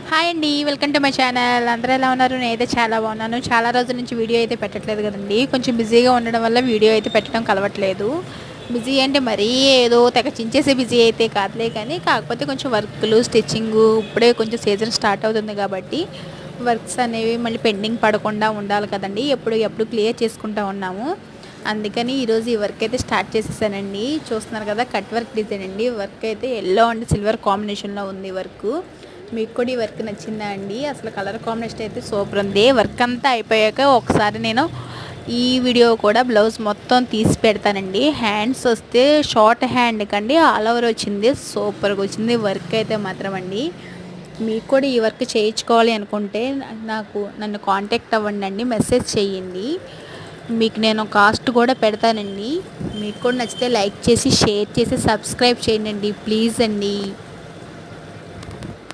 Hi అండి, welcome to my channel. అందరూ ఎలా ఉన్నారు? నేనైతే చాలా బాగున్నాను. చాలా రోజుల నుంచి వీడియో అయితే పెట్టట్లేదు కదండి. కొంచెం బిజీగా ఉండడం వల్ల వీడియో అయితే పెట్టడం కలవట్లేదు. బిజీ అంటే మరీ ఏదో తెగ చించేసే బిజీ అయితే కాదులే, కానీ కాకపోతే కొంచెం వర్క్లు, స్టిచ్చింగు ఇప్పుడే కొంచెం సీజన్ స్టార్ట్ అవుతుంది కాబట్టి వర్క్స్ అనేవి మళ్ళీ పెండింగ్ పడకుండా ఉండాలి కదండి. ఎప్పుడు క్లియర్ చేసుకుంటూ ఉన్నాము. అందుకని ఈరోజు ఈ వర్క్ అయితే స్టార్ట్ చేసేసానండి. చూస్తున్నారు కదా, కట్ వర్క్ డిజైన్ అండి. వర్క్ అయితే ఎల్లో అండ్ సిల్వర్ కాంబినేషన్లో ఉంది వర్క్. మీకు కూడా ఈ వర్క్ నచ్చిందా అండి? అసలు కలర్ కాంబినేషన్ అయితే సూపర్ ఉంది. వర్క్ అంతా అయిపోయాక ఒకసారి నేను ఈ వీడియో కూడా బ్లౌజ్ మొత్తం తీసి పెడతానండి. హ్యాండ్స్ వస్తే షార్ట్ హ్యాండ్ కండి ఆల్ ఓవర్ వచ్చింది, సూపర్గా వచ్చింది వర్క్ అయితే మాత్రం అండి. మీకు కూడా ఈ వర్క్ చేయించుకోవాలి అనుకుంటే నన్ను కాంటాక్ట్ అవ్వండి, మెసేజ్ చేయండి. మీకు నేను కాస్ట్ కూడా పెడతానండి. మీకు కూడా నచ్చితే లైక్ చేసి, షేర్ చేసి, సబ్స్క్రైబ్ చేయండి ప్లీజ్ అండి.